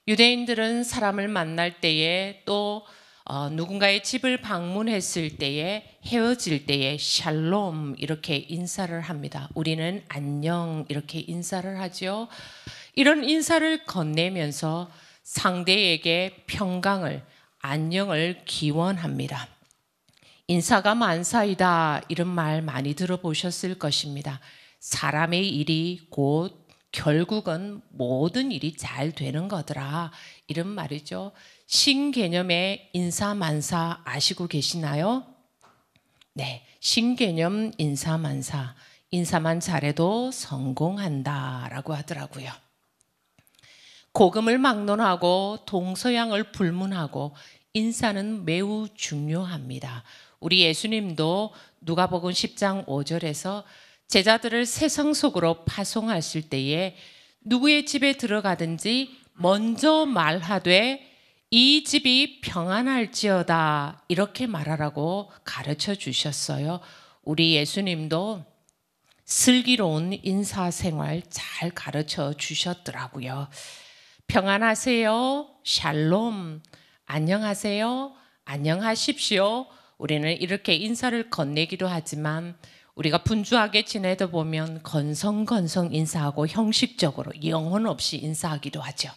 유대인들은 사람을 만날 때에 또 누군가의 집을 방문했을 때에 헤어질 때에 샬롬 이렇게 인사를 합니다. 우리는 안녕 이렇게 인사를 하죠. 이런 인사를 건네면서 상대에게 평강을 안녕을 기원합니다. 인사가 만사이다 이런 말 많이 들어보셨을 것입니다. 사람의 일이 곧 결국은 모든 일이 잘 되는 거더라 이런 말이죠. 신개념의 인사만사 아시고 계시나요? 네, 신개념 인사만사. 인사만 잘해도 성공한다라고 하더라고요. 복음을 막론하고 동서양을 불문하고 인사는 매우 중요합니다. 우리 예수님도 누가복음 10장 5절에서 제자들을 세상 속으로 파송하실 때에 누구의 집에 들어가든지 먼저 말하되 이 집이 평안할지어다 이렇게 말하라고 가르쳐 주셨어요. 우리 예수님도 슬기로운 인사생활 잘 가르쳐 주셨더라고요. 평안하세요. 샬롬. 안녕하세요. 안녕하십시오. 우리는 이렇게 인사를 건네기도 하지만 우리가 분주하게 지내다 보면 건성건성 인사하고 형식적으로 영혼 없이 인사하기도 하죠.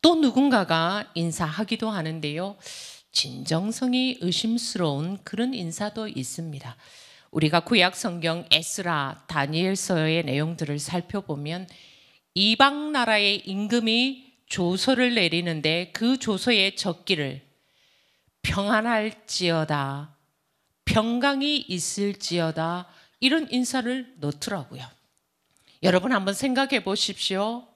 또 누군가가 인사하기도 하는데요. 진정성이 의심스러운 그런 인사도 있습니다. 우리가 구약 성경 에스라, 다니엘서의 내용들을 살펴보면 이방 나라의 임금이 조서를 내리는데 그 조서에 적기를 평안할지어다, 평강이 있을지어다 이런 인사를 넣더라고요. 여러분 한번 생각해 보십시오.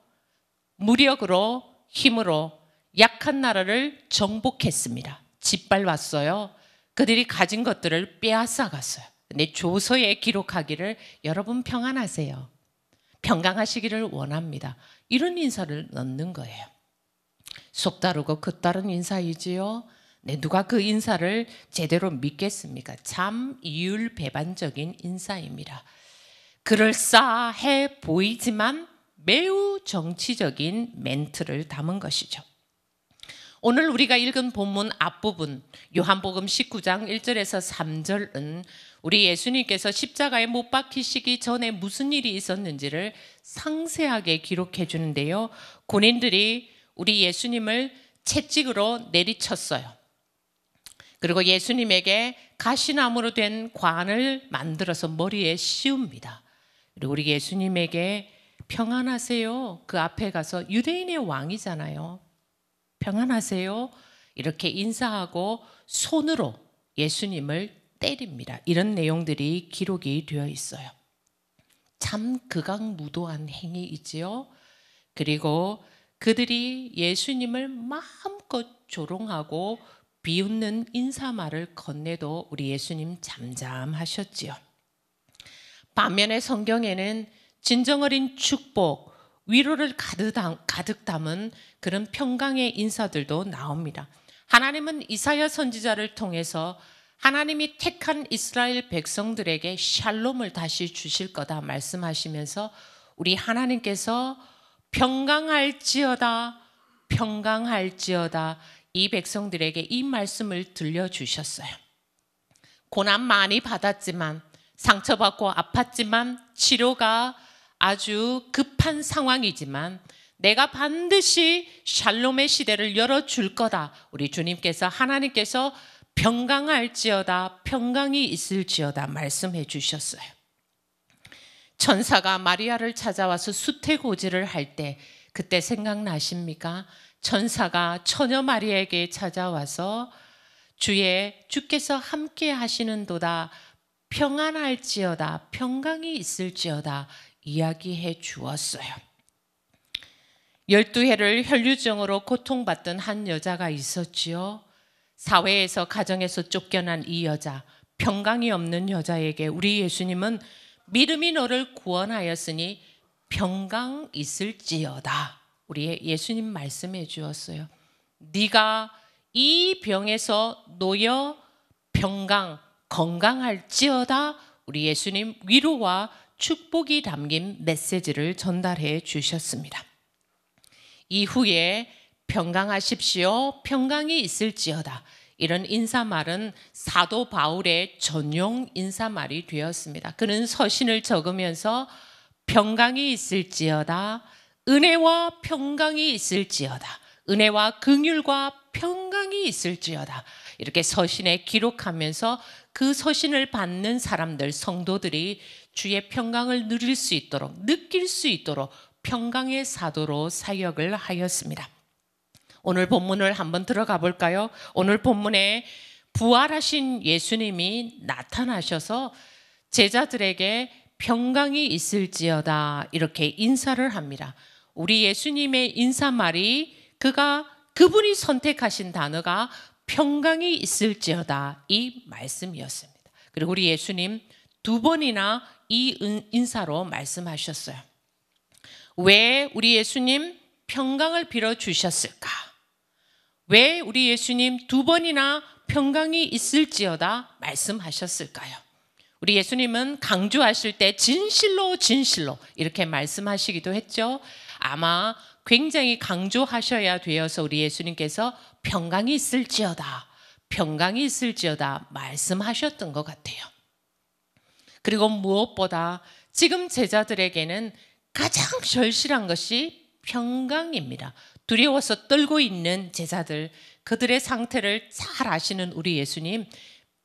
무력으로 힘으로 약한 나라를 정복했습니다. 짓밟았어요. 그들이 가진 것들을 빼앗아갔어요. 근데 조서에 기록하기를 여러분 평안하세요. 평강하시기를 원합니다. 이런 인사를 넣는 거예요. 속 다르고 겉 다른 인사이지요. 네, 누가 그 인사를 제대로 믿겠습니까? 참 이율배반적인 인사입니다. 그럴싸해 보이지만 매우 정치적인 멘트를 담은 것이죠. 오늘 우리가 읽은 본문 앞부분 요한복음 19장 1절에서 3절은 우리 예수님께서 십자가에 못 박히시기 전에 무슨 일이 있었는지를 상세하게 기록해 주는데요. 군인들이 우리 예수님을 채찍으로 내리쳤어요. 그리고 예수님에게 가시나무로 된 관을 만들어서 머리에 씌웁니다. 그리고 우리 예수님에게 평안하세요. 그 앞에 가서 유대인의 왕이잖아요. 평안하세요. 이렇게 인사하고 손으로 예수님을 때립니다. 이런 내용들이 기록이 되어 있어요. 참 극악무도한 행위이지요. 그리고 그들이 예수님을 마음껏 조롱하고 비웃는 인사말을 건네도 우리 예수님 잠잠하셨지요. 반면에 성경에는 진정어린 축복, 위로를 가득 담은 그런 평강의 인사들도 나옵니다. 하나님은 이사야 선지자를 통해서 하나님이 택한 이스라엘 백성들에게 샬롬을 다시 주실 거다 말씀하시면서 우리 하나님께서 평강할지어다, 평강할지어다 이 백성들에게 이 말씀을 들려주셨어요. 고난 많이 받았지만 상처받고 아팠지만 치료가 아주 급한 상황이지만 내가 반드시 샬롬의 시대를 열어줄 거다. 우리 주님께서 하나님께서 평강할지어다 평강이 있을지어다 말씀해 주셨어요. 천사가 마리아를 찾아와서 수태고지를 할 때 그때 생각나십니까? 천사가 처녀 마리아에게 찾아와서 주께서 함께 하시는도다 평안할지어다 평강이 있을지어다 이야기해 주었어요. 12해를 혈류증으로 고통받던 한 여자가 있었지요. 사회에서 가정에서 쫓겨난 이 여자, 평강이 없는 여자에게 우리 예수님은 믿음이 너를 구원하였으니 평강 있을지어다. 우리 예수님 말씀해 주었어요. 네가 이 병에서 놓여 평강, 건강할지어다. 우리 예수님 위로와 축복이 담긴 메시지를 전달해 주셨습니다. 이후에 평강하십시오. 평강이 있을지어다. 이런 인사말은 사도 바울의 전용 인사말이 되었습니다. 그는 서신을 적으면서 평강이 있을지어다. 은혜와 평강이 있을지어다. 은혜와 긍휼과 평강이 있을지어다. 이렇게 서신에 기록하면서 그 서신을 받는 사람들, 성도들이 주의 평강을 누릴 수 있도록, 느낄 수 있도록 평강의 사도로 사역을 하였습니다. 오늘 본문을 한번 들어가 볼까요? 오늘 본문에 부활하신 예수님이 나타나셔서 제자들에게 평강이 있을지어다 이렇게 인사를 합니다. 우리 예수님의 인사말이 그분이 선택하신 단어가 평강이 있을지어다 이 말씀이었습니다. 그리고 우리 예수님 두 번이나 이 인사로 말씀하셨어요. 왜 우리 예수님 평강을 빌어주셨을까? 왜 우리 예수님 두 번이나 평강이 있을지어다 말씀하셨을까요? 우리 예수님은 강조하실 때 진실로 진실로 이렇게 말씀하시기도 했죠. 아마 굉장히 강조하셔야 되어서 우리 예수님께서 평강이 있을지어다, 평강이 있을지어다 말씀하셨던 것 같아요. 그리고 무엇보다 지금 제자들에게는 가장 절실한 것이 평강입니다. 두려워서 떨고 있는 제자들, 그들의 상태를 잘 아시는 우리 예수님,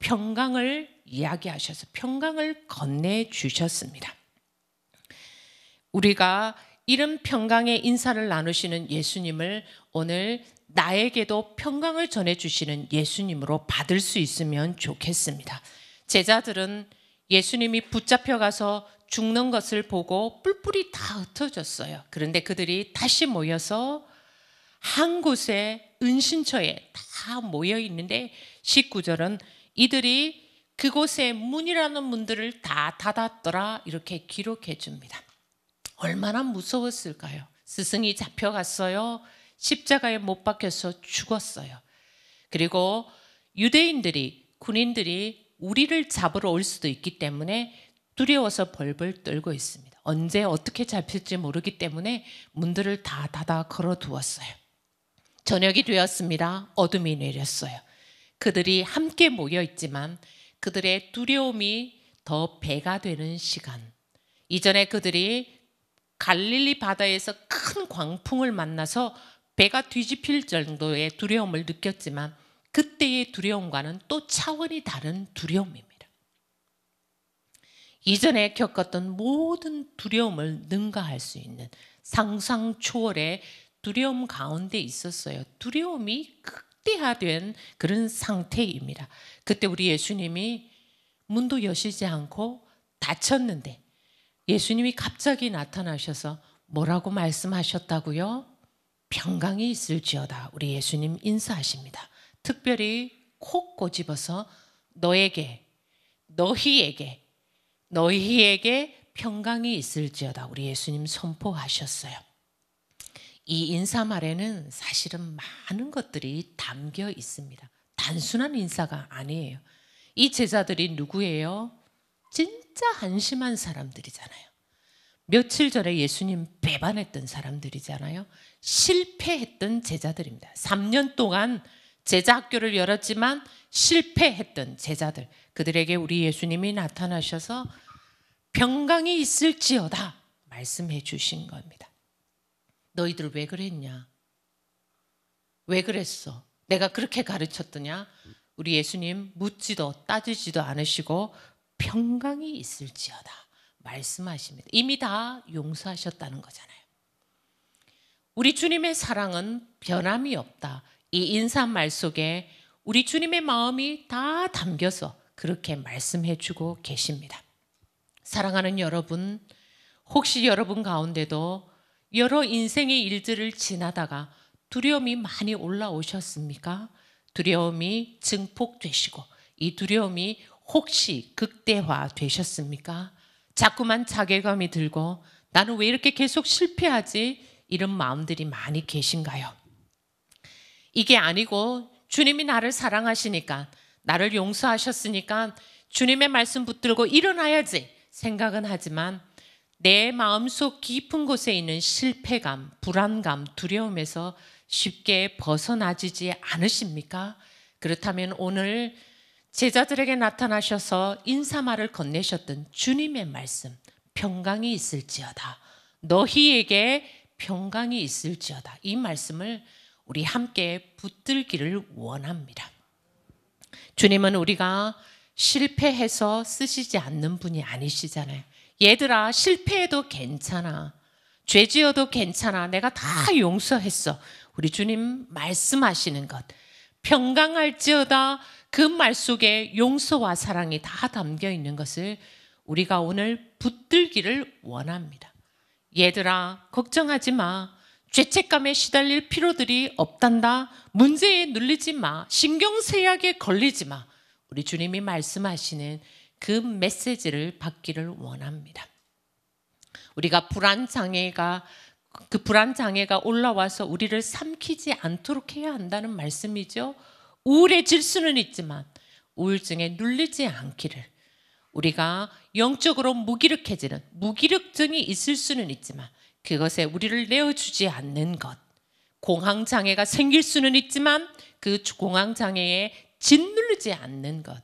평강을 이야기하셔서 평강을 건네주셨습니다. 우리가 이런 평강의 인사를 나누시는 예수님을 오늘 나에게도 평강을 전해주시는 예수님으로 받을 수 있으면 좋겠습니다. 제자들은 예수님이 붙잡혀가서 죽는 것을 보고 뿔뿔이 다 흩어졌어요. 그런데 그들이 다시 모여서 한 곳에 은신처에 다 모여 있는데 19절은 이들이 그곳에 문이라는 문들을 다 닫았더라 이렇게 기록해 줍니다. 얼마나 무서웠을까요? 스승이 잡혀갔어요. 십자가에 못 박혀서 죽었어요. 그리고 유대인들이, 군인들이 우리를 잡으러 올 수도 있기 때문에 두려워서 벌벌 떨고 있습니다. 언제 어떻게 잡힐지 모르기 때문에 문들을 다 닫아 걸어두었어요. 저녁이 되었습니다. 어둠이 내렸어요. 그들이 함께 모여 있지만 그들의 두려움이 더 배가 되는 시간. 이전에 그들이 갈릴리 바다에서 큰 광풍을 만나서 배가 뒤집힐 정도의 두려움을 느꼈지만 그때의 두려움과는 또 차원이 다른 두려움입니다. 이전에 겪었던 모든 두려움을 능가할 수 있는 상상 초월의 두려움 가운데 있었어요. 두려움이 극대화된 그런 상태입니다. 그때 우리 예수님이 문도 여시지 않고 닫혔는데 예수님이 갑자기 나타나셔서 뭐라고 말씀하셨다고요? 평강이 있을지어다. 우리 예수님 인사하십니다. 특별히 콕 꼬집어서 너희에게 평강이 있을지어다. 우리 예수님 선포하셨어요. 이 인사말에는 사실은 많은 것들이 담겨 있습니다. 단순한 인사가 아니에요. 이 제자들이 누구예요? 진짜 한심한 사람들이잖아요. 며칠 전에 예수님 배반했던 사람들이잖아요. 실패했던 제자들입니다. 3년 동안 제자 학교를 열었지만 실패했던 제자들, 그들에게 우리 예수님이 나타나셔서 평강이 있을지어다 말씀해 주신 겁니다. 너희들 왜 그랬냐? 왜 그랬어? 내가 그렇게 가르쳤더냐? 우리 예수님 묻지도 따지지도 않으시고 평강이 있을지어다 말씀하십니다. 이미 다 용서하셨다는 거잖아요. 우리 주님의 사랑은 변함이 없다. 이 인사말 속에 우리 주님의 마음이 다 담겨서 그렇게 말씀해 주고 계십니다. 사랑하는 여러분, 혹시 여러분 가운데도 여러 인생의 일들을 지나다가 두려움이 많이 올라오셨습니까? 두려움이 증폭되시고 이 두려움이 혹시 극대화 되셨습니까? 자꾸만 자괴감이 들고 나는 왜 이렇게 계속 실패하지? 이런 마음들이 많이 계신가요? 이게 아니고 주님이 나를 사랑하시니까, 나를 용서하셨으니까 주님의 말씀 붙들고 일어나야지 생각은 하지만 내 마음속 깊은 곳에 있는 실패감, 불안감, 두려움에서 쉽게 벗어나지지 않으십니까? 그렇다면 오늘 제자들에게 나타나셔서 인사말을 건네셨던 주님의 말씀, 평강이 있을지어다. 너희에게 평강이 있을지어다. 이 말씀을 우리 함께 붙들기를 원합니다. 주님은 우리가 실패해서 쓰시지 않는 분이 아니시잖아요. 얘들아, 실패해도 괜찮아. 죄 지어도 괜찮아. 내가 다 용서했어. 우리 주님 말씀하시는 것. 평강할지어다. 그 말 속에 용서와 사랑이 다 담겨 있는 것을 우리가 오늘 붙들기를 원합니다. 얘들아, 걱정하지 마. 죄책감에 시달릴 필요들이 없단다. 문제에 눌리지 마. 신경쇠약에 걸리지 마. 우리 주님이 말씀하시는 그 메시지를 받기를 원합니다. 우리가 그 불안 장애가 올라와서 우리를 삼키지 않도록 해야 한다는 말씀이죠. 우울해질 수는 있지만 우울증에 눌리지 않기를. 우리가 영적으로 무기력해지는 무기력증이 있을 수는 있지만 그것에 우리를 내어주지 않는 것. 공황장애가 생길 수는 있지만 그 공황장애에 짓누르지 않는 것.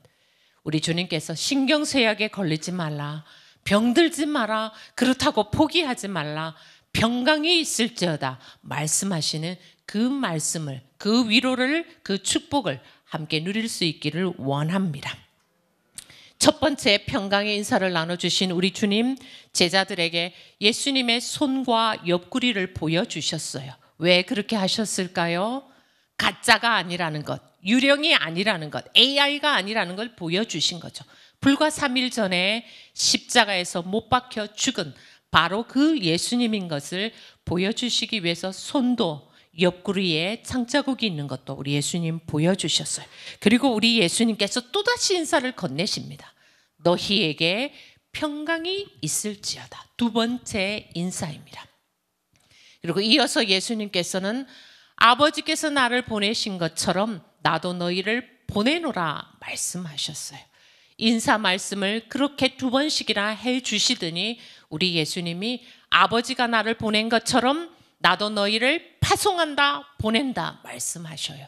우리 주님께서 신경쇠약에 걸리지 말라. 병들지 마라. 그렇다고 포기하지 말라. 평강이 있을지어다 말씀하시는 그 말씀을, 그 위로를, 그 축복을 함께 누릴 수 있기를 원합니다. 첫 번째 평강의 인사를 나눠주신 우리 주님, 제자들에게 예수님의 손과 옆구리를 보여주셨어요. 왜 그렇게 하셨을까요? 가짜가 아니라는 것, 유령이 아니라는 것, AI가 아니라는 걸 보여주신 거죠. 불과 3일 전에 십자가에서 못 박혀 죽은 바로 그 예수님인 것을 보여주시기 위해서 손도 옆구리에 창자국이 있는 것도 우리 예수님 보여주셨어요. 그리고 우리 예수님께서 또다시 인사를 건네십니다. 너희에게 평강이 있을지어다. 두 번째 인사입니다. 그리고 이어서 예수님께서는 아버지께서 나를 보내신 것처럼 나도 너희를 보내노라 말씀하셨어요. 인사 말씀을 그렇게 두 번씩이나 해주시더니 우리 예수님이 아버지가 나를 보낸 것처럼 나도 너희를 파송한다, 보낸다 말씀하셔요.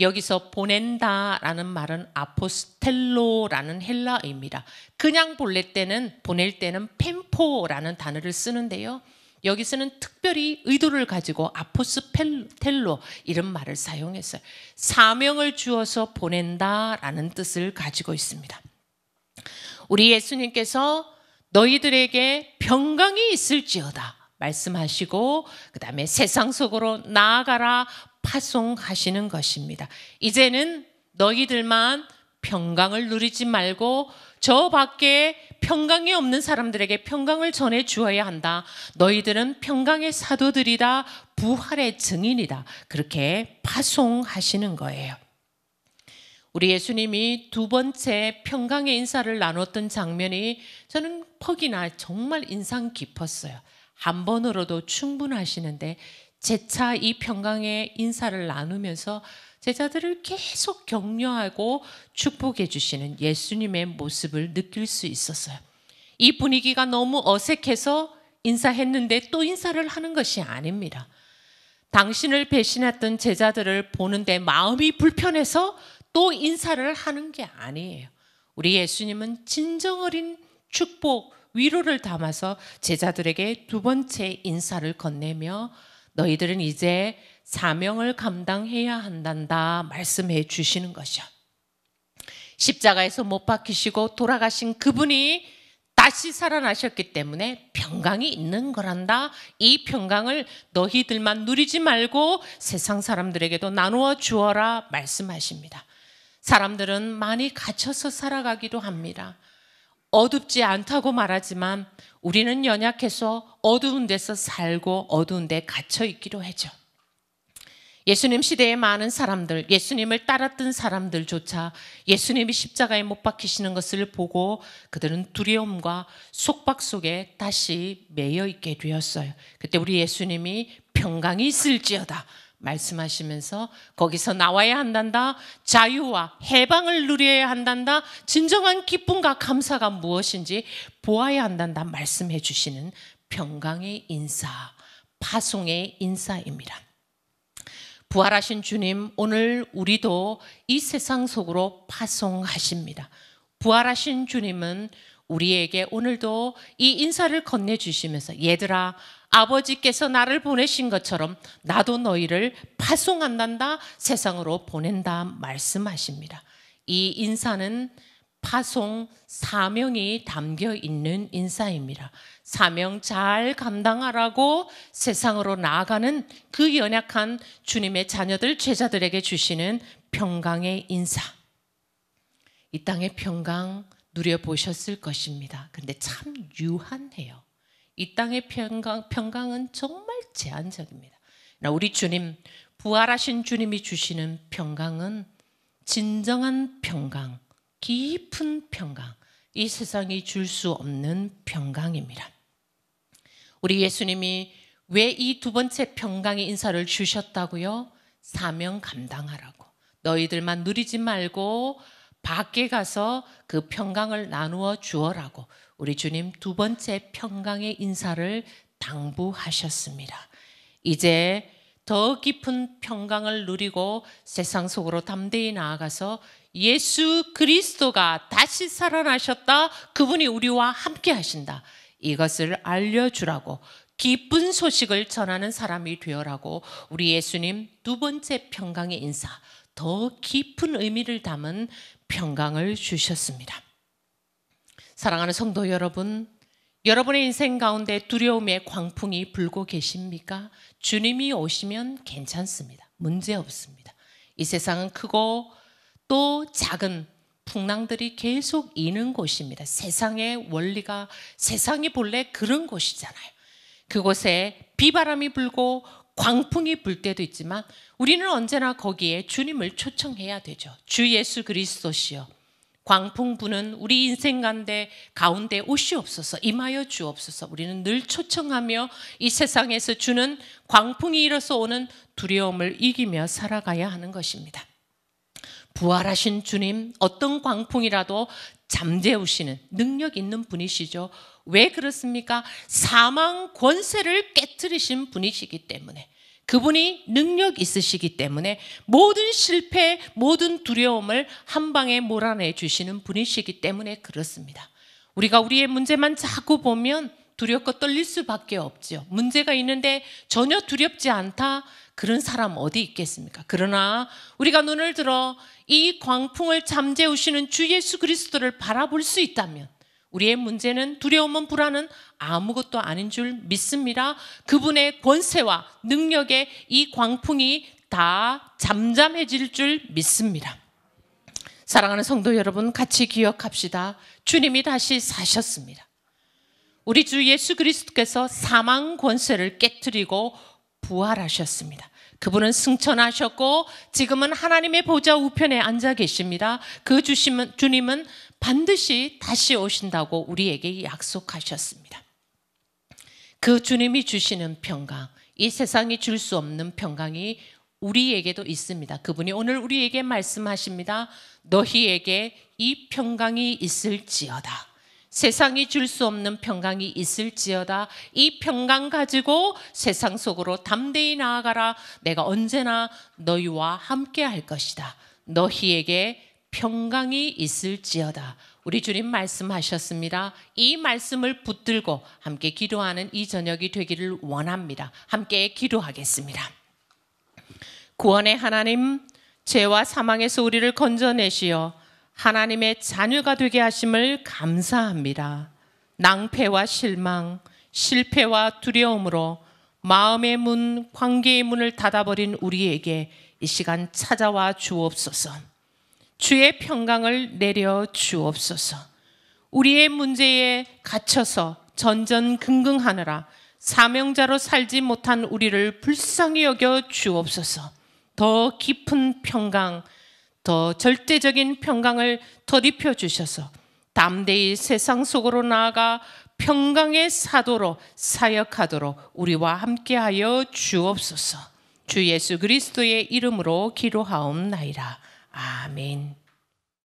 여기서 보낸다라는 말은 아포스텔로라는 헬라어입니다. 그냥 보낼 때는 펜포라는 단어를 쓰는데요. 여기서는 특별히 의도를 가지고 아포스텔로 이런 말을 사용했어요. 사명을 주어서 보낸다라는 뜻을 가지고 있습니다. 우리 예수님께서 너희들에게 평강이 있을지어다 말씀하시고 그 다음에 세상 속으로 나아가라 파송하시는 것입니다. 이제는 너희들만 평강을 누리지 말고 저 밖에 평강이 없는 사람들에게 평강을 전해 주어야 한다. 너희들은 평강의 사도들이다. 부활의 증인이다. 그렇게 파송하시는 거예요. 우리 예수님이 두 번째 평강의 인사를 나눴던 장면이 저는 퍽이나 정말 인상 깊었어요. 한 번으로도 충분하시는데 재차 이 평강의 인사를 나누면서 제자들을 계속 격려하고 축복해 주시는 예수님의 모습을 느낄 수 있었어요. 이 분위기가 너무 어색해서 인사했는데 또 인사를 하는 것이 아닙니다. 당신을 배신했던 제자들을 보는데 마음이 불편해서 또 인사를 하는 게 아니에요. 우리 예수님은 진정 어린 축복, 위로를 담아서 제자들에게 두 번째 인사를 건네며 너희들은 이제 사명을 감당해야 한단다 말씀해 주시는 것이요. 십자가에서 못 박히시고 돌아가신 그분이 다시 살아나셨기 때문에 평강이 있는 거란다. 이 평강을 너희들만 누리지 말고 세상 사람들에게도 나누어 주어라 말씀하십니다. 사람들은 많이 갇혀서 살아가기도 합니다. 어둡지 않다고 말하지만 우리는 연약해서 어두운 데서 살고 어두운 데 갇혀 있기도 하죠. 예수님 시대의 많은 사람들, 예수님을 따랐던 사람들조차 예수님이 십자가에 못 박히시는 것을 보고 그들은 두려움과 속박 속에 다시 매여 있게 되었어요. 그때 우리 예수님이 평강이 있을지어다 말씀하시면서 거기서 나와야 한단다. 자유와 해방을 누려야 한단다. 진정한 기쁨과 감사가 무엇인지 보아야 한단다. 말씀해 주시는 평강의 인사, 파송의 인사입니다. 부활하신 주님, 오늘 우리도 이 세상 속으로 파송하십니다. 부활하신 주님은 우리에게 오늘도 이 인사를 건네주시면서 얘들아, 아버지께서 나를 보내신 것처럼 나도 너희를 파송한단다, 세상으로 보낸다 말씀하십니다. 이 인사는 파송 사명이 담겨 있는 인사입니다. 사명 잘 감당하라고 세상으로 나아가는 그 연약한 주님의 자녀들, 제자들에게 주시는 평강의 인사. 이 땅의 평강 누려보셨을 것입니다. 근데 참 유한해요. 이 땅의 평강은 정말 제한적입니다. 우리 주님, 부활하신 주님이 주시는 평강은 진정한 평강, 깊은 평강, 이 세상이 줄 수 없는 평강입니다. 우리 예수님이 왜 이 두 번째 평강의 인사를 주셨다고요? 사명 감당하라고. 너희들만 누리지 말고 밖에 가서 그 평강을 나누어 주어라고 우리 주님 두 번째 평강의 인사를 당부하셨습니다. 이제 더 깊은 평강을 누리고 세상 속으로 담대히 나아가서 예수 그리스도가 다시 살아나셨다. 그분이 우리와 함께 하신다. 이것을 알려주라고, 기쁜 소식을 전하는 사람이 되어라고 우리 예수님 두 번째 평강의 인사, 더 깊은 의미를 담은 평강을 주셨습니다. 사랑하는 성도 여러분, 여러분의 인생 가운데 두려움의 광풍이 불고 계십니까? 주님이 오시면 괜찮습니다. 문제 없습니다. 이 세상은 크고 또 작은 풍랑들이 계속 이는 곳입니다. 세상의 원리가, 세상이 본래 그런 곳이잖아요. 그곳에 비바람이 불고 광풍이 불 때도 있지만 우리는 언제나 거기에 주님을 초청해야 되죠. 주 예수 그리스도시여, 광풍 부는 우리 인생 가운데 오시옵소서, 임하여 주옵소서. 우리는 늘 초청하며 이 세상에서 주는 광풍이 일어서 오는 두려움을 이기며 살아가야 하는 것입니다. 부활하신 주님, 어떤 광풍이라도 잠재우시는 능력 있는 분이시죠. 왜 그렇습니까? 사망 권세를 깨뜨리신 분이시기 때문에, 그분이 능력 있으시기 때문에 모든 실패, 모든 두려움을 한 방에 몰아내 주시는 분이시기 때문에 그렇습니다. 우리가 우리의 문제만 자꾸 보면 두렵고 떨릴 수밖에 없죠. 문제가 있는데 전혀 두렵지 않다, 그런 사람 어디 있겠습니까? 그러나 우리가 눈을 들어 이 광풍을 잠재우시는 주 예수 그리스도를 바라볼 수 있다면 우리의 문제는, 두려움은, 불안은 아무것도 아닌 줄 믿습니다. 그분의 권세와 능력에 이 광풍이 다 잠잠해질 줄 믿습니다. 사랑하는 성도 여러분, 같이 기억합시다. 주님이 다시 사셨습니다. 우리 주 예수 그리스도께서 사망 권세를 깨뜨리고 부활하셨습니다. 그분은 승천하셨고 지금은 하나님의 보좌 우편에 앉아 계십니다. 그 주님은 반드시 다시 오신다고 우리에게 약속하셨습니다. 그 주님이 주시는 평강, 이 세상이 줄 수 없는 평강이 우리에게도 있습니다. 그분이 오늘 우리에게 말씀하십니다. 너희에게 이 평강이 있을지어다. 세상이 줄 수 없는 평강이 있을지어다. 이 평강 가지고 세상 속으로 담대히 나아가라. 내가 언제나 너희와 함께 할 것이다. 너희에게 평강이 있을지어다. 우리 주님 말씀하셨습니다. 이 말씀을 붙들고 함께 기도하는 이 저녁이 되기를 원합니다. 함께 기도하겠습니다. 구원의 하나님, 죄와 사망에서 우리를 건져내시어 하나님의 자녀가 되게 하심을 감사합니다. 낭패와 실망, 실패와 두려움으로 마음의 문, 관계의 문을 닫아버린 우리에게 이 시간 찾아와 주옵소서. 주의 평강을 내려 주옵소서. 우리의 문제에 갇혀서 전전긍긍하느라 사명자로 살지 못한 우리를 불쌍히 여겨 주옵소서. 더 깊은 평강, 더 절대적인 평강을 덧입혀 주셔서 담대히 세상 속으로 나아가 평강의 사도로 사역하도록 우리와 함께하여 주옵소서. 주 예수 그리스도의 이름으로 기도하옵나이다. 아멘.